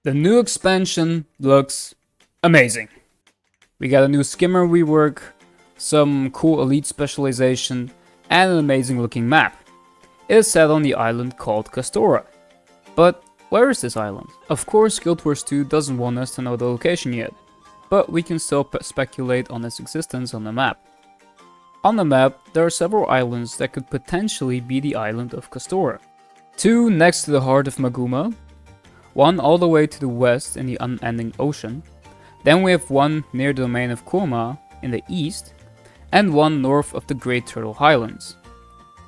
The new expansion looks amazing. We got a new skimmer rework, some cool elite specialization, and an amazing looking map. It is set on the island called Castora. But where is this island? Of course, Guild Wars 2 doesn't want us to know the location yet, but we can still speculate on its existence on the map. On the map, there are several islands that could potentially be the island of Castora. Two next to the heart of Maguma, one all the way to the west in the unending ocean, then we have one near the domain of Kurma in the east, and one north of the Great Turtle Highlands.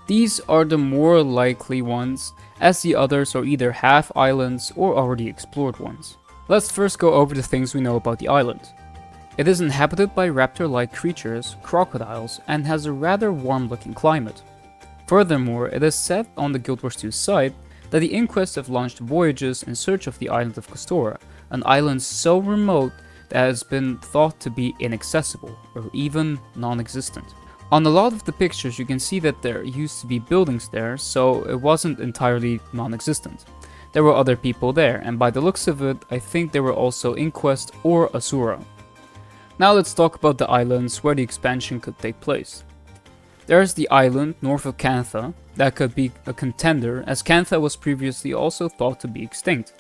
These are the more likely ones, as the others are either half islands or already explored ones. Let's first go over the things we know about the island. It is inhabited by raptor-like creatures, crocodiles, and has a rather warm-looking climate. Furthermore, it is said on the Guild Wars 2 site that the Inquest have launched voyages in search of the island of Castora, an island so remote that has been thought to be inaccessible, or even non-existent. On a lot of the pictures you can see that there used to be buildings there, so it wasn't entirely non-existent. There were other people there, and by the looks of it, I think they were also Inquest or Asura. Now let's talk about the islands where the expansion could take place. There's the island north of Cantha that could be a contender, as Cantha was previously also thought to be extinct.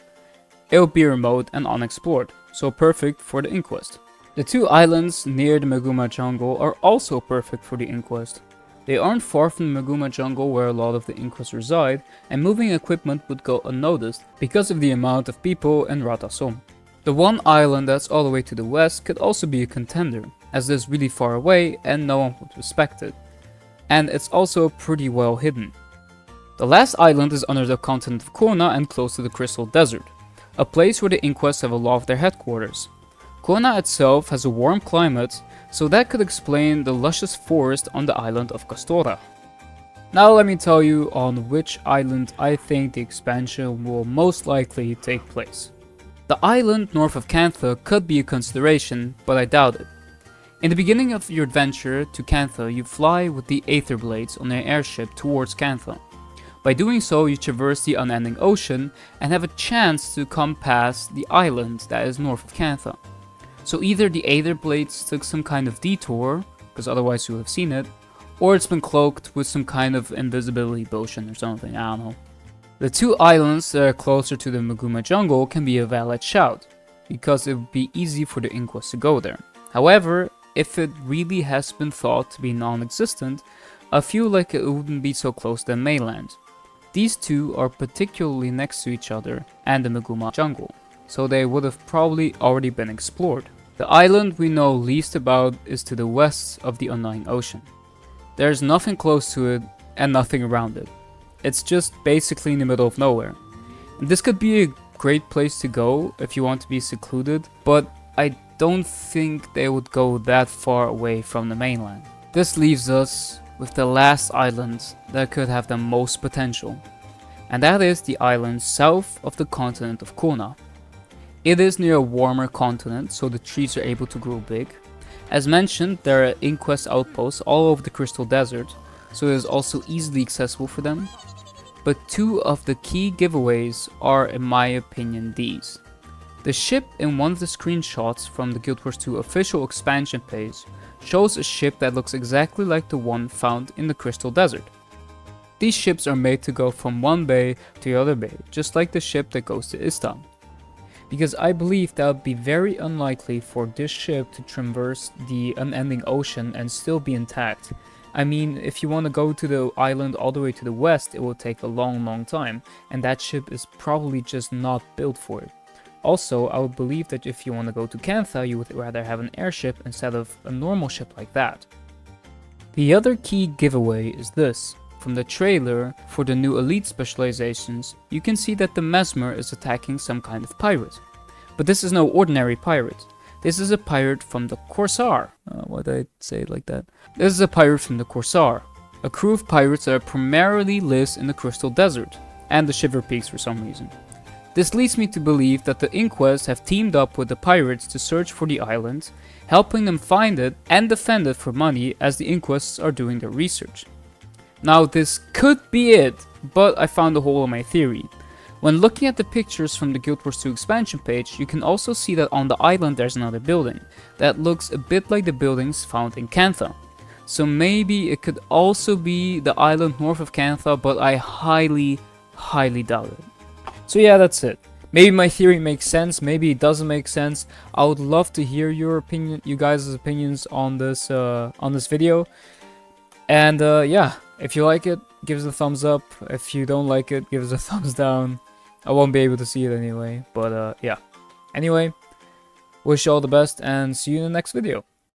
It would be remote and unexplored, so perfect for the Inquest. The two islands near the Maguma jungle are also perfect for the Inquest. They aren't far from the Maguma jungle where a lot of the Inquests reside, and moving equipment would go unnoticed because of the amount of people in Ratasom. The one island that's all the way to the west could also be a contender, as it is really far away and no one would respect it. And it's also pretty well hidden. The last island is under the continent of Kona and close to the Crystal Desert, a place where the Inquests have a lot of their headquarters. Kona itself has a warm climate, so that could explain the luscious forest on the island of Castora. Now let me tell you on which island I think the expansion will most likely take place. The island north of Cantha could be a consideration, but I doubt it. In the beginning of your adventure to Cantha, you fly with the Aether Blades on an airship towards Cantha. By doing so, you traverse the unending ocean and have a chance to come past the island that is north of Cantha. So either the Aether Blades took some kind of detour, because otherwise you would have seen it, or it's been cloaked with some kind of invisibility potion or something, I don't know. The two islands that are closer to the Maguma jungle can be a valid shout, because it would be easy for the Inquest to go there. However, if it really has been thought to be non-existent, I feel like it wouldn't be so close to the mainland. These two are particularly next to each other and the Maguma jungle, so they would have probably already been explored. The island we know least about is to the west of the undying ocean. There's nothing close to it and nothing around it. It's just basically in the middle of nowhere. And this could be a great place to go if you want to be secluded, but I don't think they would go that far away from the mainland. This leaves us with the last island that could have the most potential, and that is the island south of the continent of Kona. It is near a warmer continent, so the trees are able to grow big. As mentioned, there are Inquest outposts all over the Crystal Desert, so it is also easily accessible for them. But two of the key giveaways are, in my opinion, these. The ship in one of the screenshots from the Guild Wars 2 official expansion page shows a ship that looks exactly like the one found in the Crystal Desert. These ships are made to go from one bay to the other bay, just like the ship that goes to Istan. Because I believe that would be very unlikely for this ship to traverse the unending ocean and still be intact. I mean, if you want to go to the island all the way to the west, it will take a long time, and that ship is probably just not built for it. Also, I would believe that if you want to go to Cantha, you would rather have an airship instead of a normal ship like that. The other key giveaway is this. From the trailer for the new elite specializations, you can see that the Mesmer is attacking some kind of pirate. But this is no ordinary pirate. This is a pirate from the Corsair. Why did I say it like that? This is a pirate from the Corsair, a crew of pirates that primarily lives in the Crystal Desert and the Shiver Peaks for some reason. This leads me to believe that the Inquest have teamed up with the pirates to search for the island, helping them find it and defend it for money as the Inquests are doing their research. Now this could be it, but I found a hole in my theory. When looking at the pictures from the Guild Wars 2 expansion page, you can also see that on the island there's another building that looks a bit like the buildings found in Cantha. So maybe it could also be the island north of Cantha, but I highly doubt it. So yeah, that's it. Maybe my theory makes sense, maybe it doesn't make sense. I would love to hear your opinion, you guys' opinions on this video. And yeah, if you like it, give us a thumbs up. If you don't like it, give us a thumbs down. I won't be able to see it anyway, but yeah. Anyway, wish you all the best and see you in the next video.